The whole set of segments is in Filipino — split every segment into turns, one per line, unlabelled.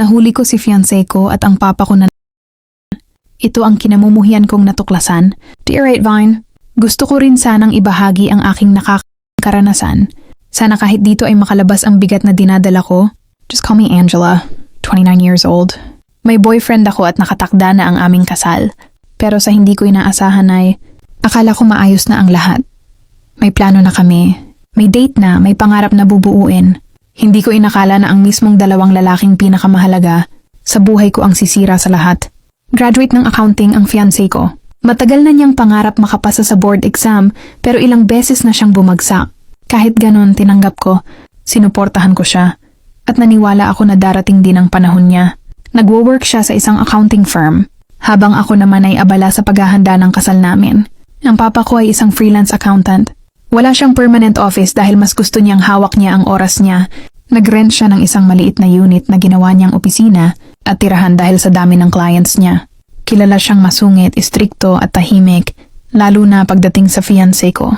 Nahuli ko si fiancé ko at ang papa ko na ito ang kinamumuhian kong natuklasan. Dear Vine, gusto ko rin sanang ibahagi ang aking karanasan. Sana kahit dito ay makalabas ang bigat na dinadala ko. Just call me Angela, 29 years old. May boyfriend ako at nakatakda na ang aming kasal. Pero sa hindi ko inaasahan ay, akala ko maayos na ang lahat. May plano na kami. May date na, may pangarap na bubuuin. Hindi ko inakala na ang mismong dalawang lalaking pinakamahalaga sa buhay ko ang sisira sa lahat. Graduate ng accounting ang fiancé ko. Matagal na niyang pangarap makapasa sa board exam pero ilang beses na siyang bumagsak. Kahit ganon, tinanggap ko, sinuportahan ko siya, at naniwala ako na darating din ang panahon niya. Nagwo-work siya sa isang accounting firm, habang ako naman ay abala sa paghahanda ng kasal namin. Ang papa ko ay isang freelance accountant. Wala siyang permanent office dahil mas gusto niyang hawak niya ang oras niya. Nag-rent siya ng isang maliit na unit na ginawa niyang opisina at tirahan dahil sa dami ng clients niya. Kilala siyang masungit, istrikto at tahimik, lalo na pagdating sa fiancé ko.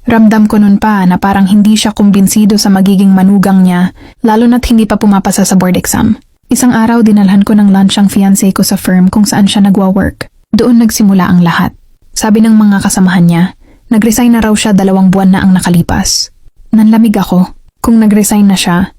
Ramdam ko nun pa na parang hindi siya kumbinsido sa magiging manugang niya, lalo na't hindi pa pumapasa sa board exam. Isang araw dinalhan ko ng lunch ang fiancé ko sa firm kung saan siya nagwa-work. Doon nagsimula ang lahat. Sabi ng mga kasamahan niya, nag-resign na raw siya 2 buwan na ang nakalipas. Nanlamig ako. Kung nag-resign na siya,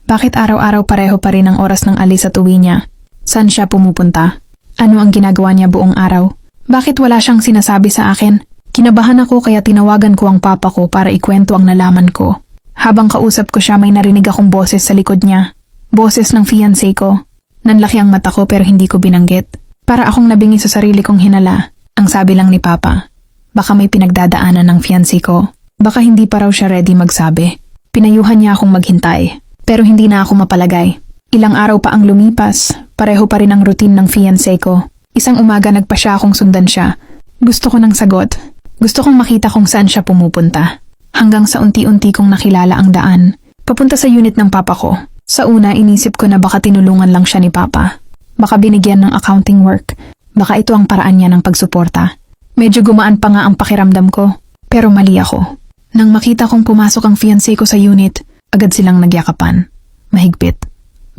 bakit araw-araw pareho pa rin ang oras ng alis at uwi niya? Saan siya pumupunta? Ano ang ginagawa niya buong araw? Bakit wala siyang sinasabi sa akin? Kinabahan ako kaya tinawagan ko ang papa ko para ikwento ang nalaman ko. Habang kausap ko siya may narinig akong boses sa likod niya. Boses ng fiancé ko. Nanlaki ang mata ko pero hindi ko binanggit. Para akong nabingi sa sarili kong hinala. Ang sabi lang ni papa. Baka may pinagdadaanan ng fiancé ko. Baka hindi pa raw siya ready magsabi. Pinayuhan niya akong maghintay. Pero hindi na ako mapalagay. Ilang araw pa ang lumipas. Pareho pa rin ang routine ng fiancé ko. Isang umaga nagpa siya akong sundan siya. Gusto ko ng sagot. Gusto kong makita kung saan siya pumupunta. Hanggang sa unti-unti kong nakilala ang daan. Papunta sa unit ng papa ko. Sa una, inisip ko na baka tinulungan lang siya ni papa. Baka binigyan ng accounting work. Baka ito ang paraan niya ng pagsuporta. Medyo gumaan pa nga ang pakiramdam ko. Pero mali ako. Nang makita kong pumasok ang fiancé ko sa unit, agad silang nagyakapan. Mahigpit.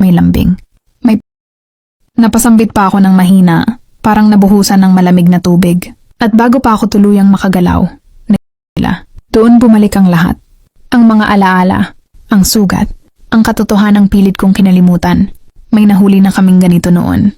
May lambing. Napasambit pa ako ng mahina. Parang nabuhusan ng malamig na tubig. At bago pa ako tuluyang makagalaw, doon bumalik ang lahat. Ang mga alaala, ang sugat, ang katotohanang pilit kong kinalimutan. May nahuli na kaming ganito noon.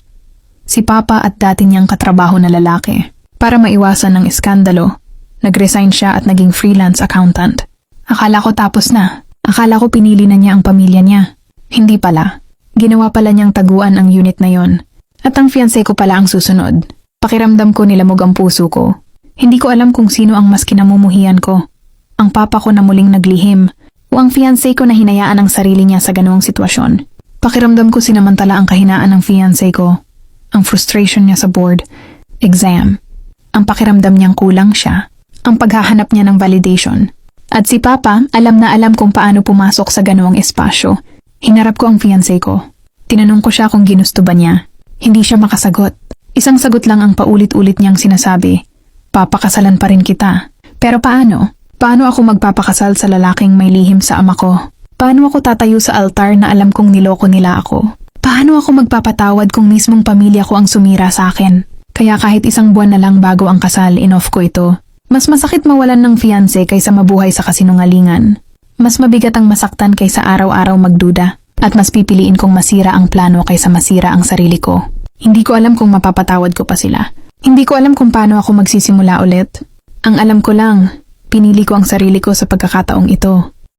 Si Papa at dati niyang katrabaho na lalaki. Para maiwasan ng iskandalo, nag-resign siya at naging freelance accountant. Akala ko tapos na. Akala ko pinili na niya ang pamilya niya. Hindi pala. Ginawa pala niyang taguan ang unit na yon. At ang fiancé ko pala ang susunod. Pakiramdam ko nilamog ang puso ko. Hindi ko alam kung sino ang mas kinamumuhian ko. Ang papa ko na muling naglihim o ang fiancé ko na hinayaan ang sarili niya sa ganoong sitwasyon. Pakiramdam ko sinamantala ang kahinaan ng fiancé ko. Ang frustration niya sa board, exam. Ang pakiramdam niyang kulang siya. Ang paghahanap niya ng validation. At si Papa, alam na alam kung paano pumasok sa ganoong espasyo. Hinarap ko ang fiancé ko. Tinanong ko siya kung ginusto ba niya. Hindi siya makasagot. Isang sagot lang ang paulit-ulit niyang sinasabi. Papakasalan pa rin kita. Pero paano? Paano ako magpapakasal sa lalaking may lihim sa ama ko? Paano ako tatayo sa altar na alam kong niloko nila ako? Paano ako magpapatawad kung mismong pamilya ko ang sumira sa akin? Kaya kahit 1 buwan na lang bago ang kasal, inoff ko ito. Mas masakit mawalan ng fiancé kaysa mabuhay sa kasinungalingan. Mas mabigat ang masaktan kaysa araw-araw magduda. At mas pipiliin kong masira ang plano kaysa masira ang sarili ko. Hindi ko alam kung mapapatawad ko pa sila. Hindi ko alam kung paano ako magsisimula ulit. Ang alam ko lang, pinili ko ang sarili ko sa pagkakataong ito.